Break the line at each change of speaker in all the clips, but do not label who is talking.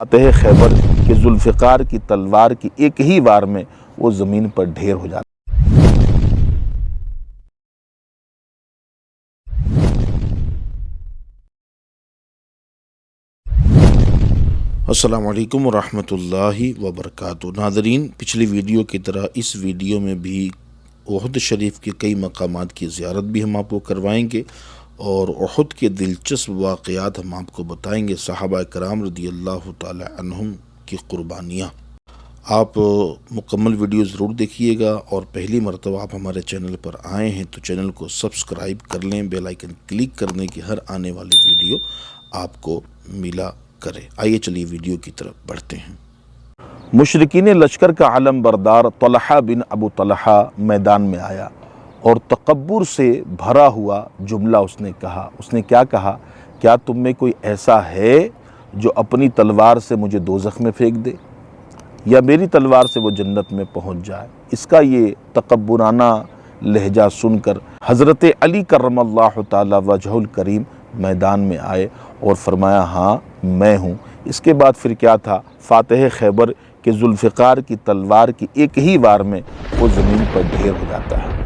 فاتح خیبر کے ذوالفقار کی تلوار کی ایک ہی وار میں وہ زمین پر ڈھیر ہو جاتا۔ السلام علیکم ورحمۃ اللہ وبرکاتہ۔ ناظرین، پچھلی ویڈیو کی طرح اس ویڈیو میں بھی احد شریف کے کئی مقامات کی زیارت بھی ہم آپ کو کروائیں گے اور احد کے دلچسپ واقعات ہم آپ کو بتائیں گے، صحابہ کرام رضی اللہ تعالی عنہم کی قربانیاں۔ آپ مکمل ویڈیو ضرور دیکھیے گا، اور پہلی مرتبہ آپ ہمارے چینل پر آئے ہیں تو چینل کو سبسکرائب کر لیں، بیل آئیکن کلک کر دیں کہ ہر آنے والی ویڈیو آپ کو ملا کرے۔ آئیے چلیے ویڈیو کی طرف بڑھتے ہیں۔ مشرکین لشکر کا علم بردار طلحہ بن ابو طلحہ میدان میں آیا اور تکبر سے بھرا ہوا جملہ اس نے کہا۔ اس نے کیا کہا؟ کیا تم میں کوئی ایسا ہے جو اپنی تلوار سے مجھے دوزخ میں پھینک دے یا میری تلوار سے وہ جنت میں پہنچ جائے؟ اس کا یہ تکبرانہ لہجہ سن کر حضرت علی کرم اللہ تعالی وجہ الکریم میدان میں آئے اور فرمایا ہاں میں ہوں۔ اس کے بعد پھر کیا تھا؟ فاتح خیبر کے ذوالفقار کی تلوار کی ایک ہی وار میں وہ زمین پر ڈھیر ہو جاتا ہے۔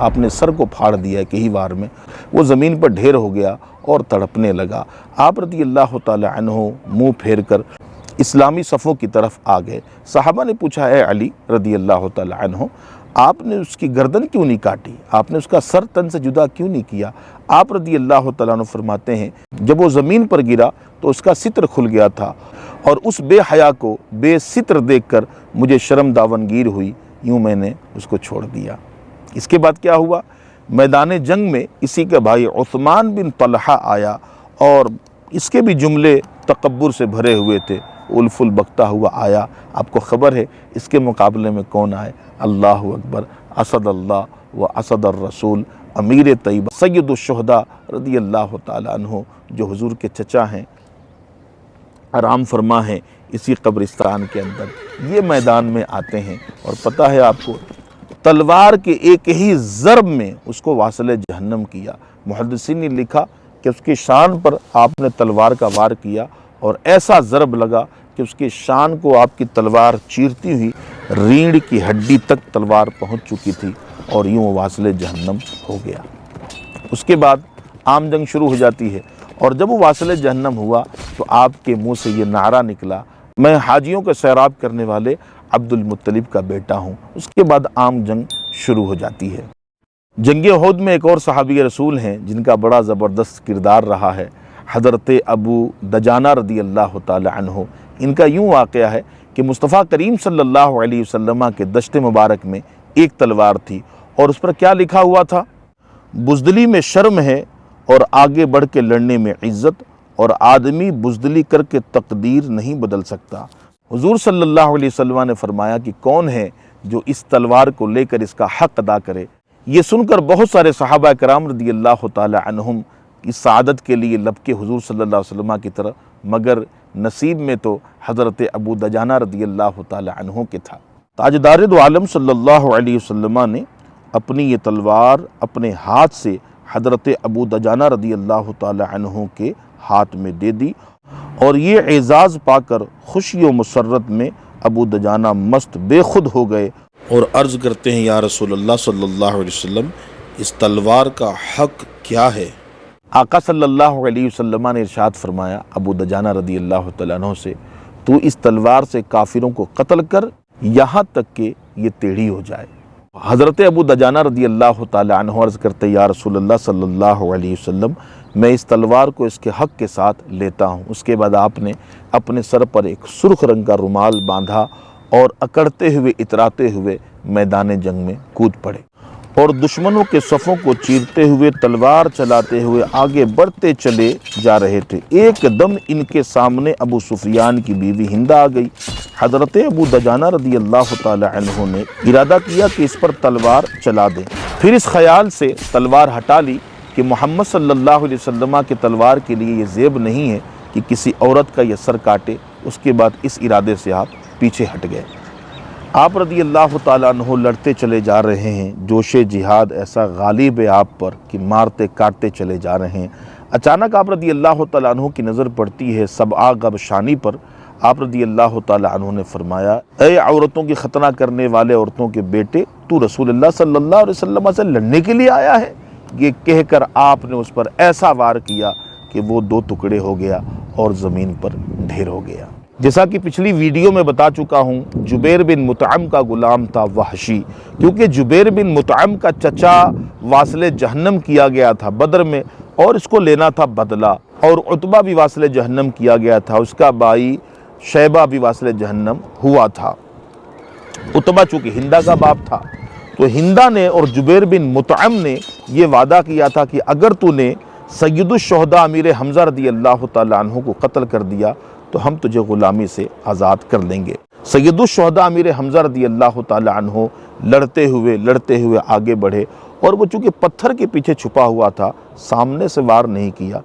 آپ نے سر کو پھاڑ دیا ایک ہی وار میں، وہ زمین پر ڈھیر ہو گیا اور تڑپنے لگا۔ آپ رضی اللہ تعالی عنہ منہ پھیر کر اسلامی صفوں کی طرف آ گئے۔ صحابہ نے پوچھا، اے علی رضی اللہ تعالی عنہ، آپ نے اس کی گردن کیوں نہیں کاٹی؟ آپ نے اس کا سر تن سے جدا کیوں نہیں کیا؟ آپ رضی اللہ تعالیٰ عنہ فرماتے ہیں، جب وہ زمین پر گرا تو اس کا ستر کھل گیا تھا، اور اس بے حیا کو بے ستر دیکھ کر مجھے شرم داونگیر ہوئی، یوں میں نے اس کو چھوڑ دیا۔ اس کے بعد کیا ہوا؟ میدان جنگ میں اسی کا بھائی عثمان بن طلحہ آیا اور اس کے بھی جملے تکبر سے بھرے ہوئے تھے، الفل بکتا ہوا آیا۔ آپ کو خبر ہے اس کے مقابلے میں کون آئے؟ اللہ اکبر، اسد اللہ و اسد الرسول، امیر طیبہ سید الشہداء رضی اللہ تعالی عنہ، جو حضور کے چچا ہیں، آرام فرما ہیں اسی قبرستان کے اندر، یہ میدان میں آتے ہیں، اور پتہ ہے آپ کو تلوار کے ایک ہی ضرب میں اس کو واصل جہنم کیا۔ محدثین نے لکھا کہ اس کی شان پر آپ نے تلوار کا وار کیا اور ایسا ضرب لگا کہ اس کی شان کو آپ کی تلوار چیرتی ہوئی ریڑھ کی ہڈی تک تلوار پہنچ چکی تھی، اور یوں واصل جہنم ہو گیا۔ اس کے بعد عام جنگ شروع ہو جاتی ہے، اور جب وہ واصل جہنم ہوا تو آپ کے منہ سے یہ نعرہ نکلا، میں حاجیوں کا سیراب کرنے والے عبد المطلب کا بیٹا ہوں۔ اس کے بعد عام جنگ شروع ہو جاتی ہے۔ جنگ احد میں ایک اور صحابی رسول ہیں جن کا بڑا زبردست کردار رہا ہے، حضرت ابو دجانہ رضی اللہ تعالی عنہ۔ ان کا یوں واقعہ ہے کہ مصطفیٰ کریم صلی اللہ علیہ وسلم کے دشت مبارک میں ایک تلوار تھی، اور اس پر کیا لکھا ہوا تھا؟ بزدلی میں شرم ہے اور آگے بڑھ کے لڑنے میں عزت، اور آدمی بزدلی کر کے تقدیر نہیں بدل سکتا۔ حضور صلی اللہ علیہ وسلم نے فرمایا کہ کون ہے جو اس تلوار کو لے کر اس کا حق ادا کرے؟ یہ سن کر بہت سارے صحابہ کرام رضی اللہ تعالی عنہم اس سعادت کے لیے لبکے حضور صلی اللہ علیہ وسلم کی طرف، مگر نصیب میں تو حضرت ابو دجانہ رضی اللہ تعالی عنہ کے تھا۔ تاجدار دو عالم صلی اللہ علیہ وسلم نے اپنی یہ تلوار اپنے ہاتھ سے حضرت ابو دجانہ رضی اللہ تعالی عنہ کے ہاتھ میں دے دی، اور یہ اعزاز پا کر خوشی و مسرت میں ابو دجانہ مست بے خود ہو گئے اور عرض کرتے ہیں، یا رسول اللہ صلی اللہ علیہ وسلم، اس تلوار کا حق کیا ہے؟ آقا صلی اللہ علیہ وسلم نے ارشاد فرمایا ابو دجانہ رضی اللہ تعالیٰ عنہ سے، تو اس تلوار سے کافروں کو قتل کر یہاں تک کہ یہ ٹیڑھی ہو جائے۔ حضرت ابو دجانہ رضی اللہ تعالیٰ عنہ عرض کرتے، یا رسول اللہ صلی اللہ علیہ وسلم، میں اس تلوار کو اس کے حق کے ساتھ لیتا ہوں۔ اس کے بعد آپ نے اپنے سر پر ایک سرخ رنگ کا رومال باندھا اور اکڑتے ہوئے اتراتے ہوئے میدان جنگ میں کود پڑے، اور دشمنوں کے صفوں کو چیرتے ہوئے تلوار چلاتے ہوئے آگے بڑھتے چلے جا رہے تھے۔ ایک دم ان کے سامنے ابو سفیان کی بیوی ہندہ آ گئی۔ حضرت ابو دجانہ رضی اللہ تعالی عنہ نے ارادہ کیا کہ اس پر تلوار چلا دیں، پھر اس خیال سے تلوار ہٹا لی کہ محمد صلی اللہ علیہ وسلم کے تلوار کے لیے یہ زیب نہیں ہے کہ کسی عورت کا یہ سر کاٹے۔ اس کے بعد اس ارادے سے آپ پیچھے ہٹ گئے۔ آپ رضی اللہ تعالیٰ عنہ لڑتے چلے جا رہے ہیں، جوش جہاد ایسا غالب ہے آپ پر کہ مارتے کاٹتے چلے جا رہے ہیں۔ اچانک آپ رضی اللہ تعالیٰ عنہ کی نظر پڑتی ہے سبعہ غبشانی پر۔ آپ رضی اللہ تعالی عنہ نے فرمایا اے عورتوں کی ختنہ کرنے والے عورتوں کے بیٹے، تو رسول اللہ صلی اللہ علیہ وسلم سے لڑنے کے لیے آیا ہے؟ یہ کہہ کر آپ نے اس پر ایسا وار کیا کہ وہ 2 ٹکڑے ہو گیا اور زمین پر ڈھیر ہو گیا۔ جیسا کہ پچھلی ویڈیو میں بتا چکا ہوں، جبیر بن مطعم کا غلام تھا وحشی، کیونکہ جبیر بن مطعم کا چچا واصل جہنم کیا گیا تھا بدر میں، اور اس کو لینا تھا بدلہ، اور عتبہ بھی واصل جہنم کیا گیا تھا، اس کا بھائی شیبہ بھی واصل جہنم ہوا تھا۔ عتبہ چونکہ ہندہ کا باپ تھا، تو ہندہ نے اور جبیر بن مطعم نے یہ وعدہ کیا تھا کہ اگر تو نے سید الشہداء امیر حمزہ رضی اللہ تعالیٰ عنہ کو قتل کر دیا تو ہم تجھے غلامی سے آزاد کر لیں گے۔ سید الشہداء امیر حمزہ رضی اللہ تعالیٰ عنہ لڑتے ہوئے آگے بڑھے، اور وہ چونکہ پتھر کے پیچھے چھپا ہوا تھا، سامنے سے وار نہیں کیا۔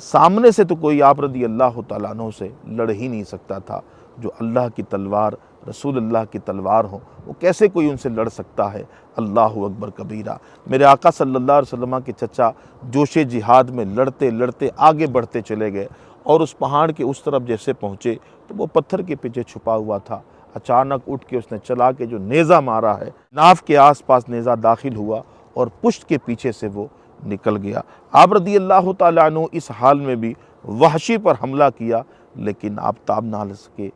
سامنے سے تو کوئی آپ رضی اللہ تعالیٰ عنہ سے لڑ ہی نہیں سکتا تھا۔ جو اللہ کی تلوار، رسول اللہ کی تلوار ہو، وہ کیسے کوئی ان سے لڑ سکتا ہے؟ اللہ اکبر کبیرہ۔ میرے آقا صلی اللہ علیہ وسلم کے چچا جوش جہاد میں لڑتے آگے بڑھتے چلے گئے، اور اس پہاڑ کے اس طرف جیسے پہنچے تو وہ پتھر کے پیچھے چھپا ہوا تھا۔ اچانک اٹھ کے اس نے چلا کے جو نیزہ مارا ہے، ناف کے آس پاس نیزہ داخل ہوا اور پشت کے پیچھے سے وہ نکل گیا۔ آپ رضی اللہ تعالیٰ عنہ اس حال میں بھی وحشی پر حملہ کیا، لیکن آپ تاب نہ لے سکے۔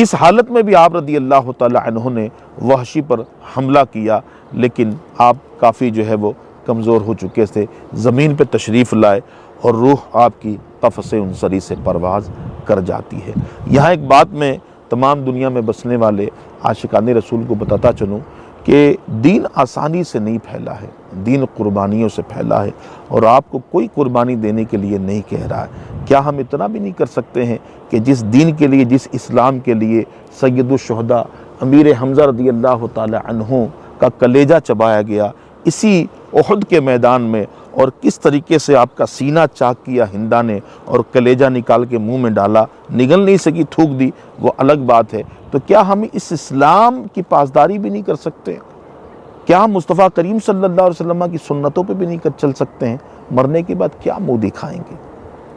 اس حالت میں بھی آپ رضی اللہ تعالیٰ عنہ نے وحشی پر حملہ کیا، لیکن آپ کافی وہ کمزور ہو چکے تھے، زمین پہ تشریف لائے، اور روح آپ کی قفس انصری سے پرواز کر جاتی ہے۔ یہاں ایک بات میں تمام دنیا میں بسنے والے عاشقان رسول کو بتاتا چلوں کہ دین آسانی سے نہیں پھیلا ہے، دین قربانیوں سے پھیلا ہے، اور آپ کو کوئی قربانی دینے کے لیے نہیں کہہ رہا ہے۔ کیا ہم اتنا بھی نہیں کر سکتے ہیں کہ جس دین کے لیے، جس اسلام کے لیے سید الشہداء امیر حمزہ رضی اللہ تعالی عنہ کا کلیجہ چبایا گیا، اسی احد کے میدان میں، اور کس طریقے سے آپ کا سینہ چاک کیا ہندہ نے اور کلیجہ نکال کے منہ میں ڈالا، نگل نہیں سکی، تھوک دی، وہ الگ بات ہے۔ تو کیا ہم اس اسلام کی پاسداری بھی نہیں کر سکتے؟ کیا ہم مصطفیٰ کریم صلی اللہ علیہ وسلم کی سنتوں پہ بھی نہیں چل سکتے ہیں؟ مرنے کے بعد کیا منہ دکھائیں گے؟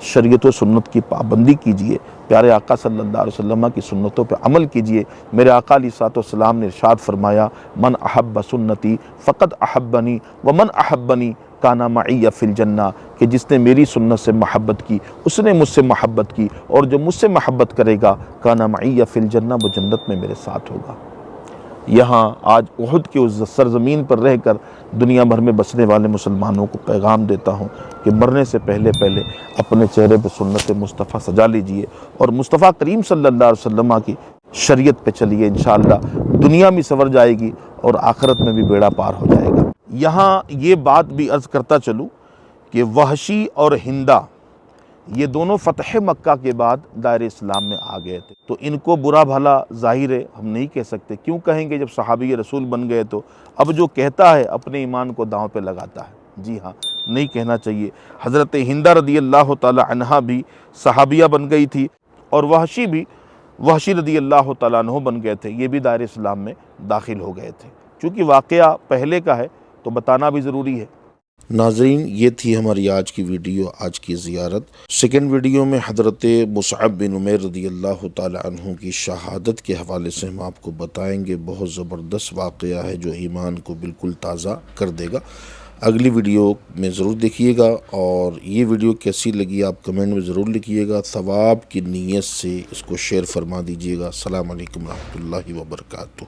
شریعت و سنت کی پابندی کیجئے، پیارے آقا صلی اللہ علیہ وسلم کی سنتوں پہ عمل کیجئے۔ میرے آقا علیہ الصلوۃ والسلام نے ارشاد فرمایا، من احب سنتی فقد احبنی ومن احبنی کان معی فی الجنہ، کہ جس نے میری سنت سے محبت کی اس نے مجھ سے محبت کی، اور جو مجھ سے محبت کرے گا کان معی فی الجنہ، وہ جنت میں میرے ساتھ ہوگا۔ یہاں آج احد کے اس سرزمین پر رہ کر دنیا بھر میں بسنے والے مسلمانوں کو پیغام دیتا ہوں کہ مرنے سے پہلے اپنے چہرے پہ سنت مصطفیٰ سجا لیجئے، اور مصطفیٰ کریم صلی اللہ علیہ وسلم کی شریعت پہ چلیے، انشاءاللہ دنیا بھی سنور جائے گی اور آخرت میں بھی بیڑا پار ہو جائے گا۔ یہاں یہ بات بھی عرض کرتا چلوں کہ وحشی اور ہندہ یہ دونوں فتح مکہ کے بعد دائر اسلام میں آ گئے تھے، تو ان کو برا بھلا ظاہر ہے ہم نہیں کہہ سکتے۔ کیوں کہیں گے؟ جب صحابی رسول بن گئے تو اب جو کہتا ہے اپنے ایمان کو داؤں پہ لگاتا ہے۔ جی ہاں، نہیں کہنا چاہیے۔ حضرت ہندہ رضی اللہ تعالی عنہا بھی صحابیہ بن گئی تھی، اور وحشی رضی اللہ تعالیٰ عنہ بن گئے تھے، یہ بھی دائر اسلام میں داخل ہو گئے تھے۔ چونکہ واقعہ پہلے کا ہے تو بتانا بھی ضروری ہے۔
ناظرین، یہ تھی ہماری آج کی ویڈیو، آج کی زیارت۔ سیکنڈ ویڈیو میں حضرت مصعب بن عمیر رضی اللہ تعالی عنہ کی شہادت کے حوالے سے ہم آپ کو بتائیں گے۔ بہت زبردست واقعہ ہے جو ایمان کو بالکل تازہ کر دے گا۔ اگلی ویڈیو میں ضرور دیکھیے گا، اور یہ ویڈیو کیسی لگی آپ کمنٹ میں ضرور لکھیے گا۔ ثواب کی نیت سے اس کو شیئر فرما دیجیے گا۔ السلام علیکم ورحمۃ اللہ وبرکاتہ۔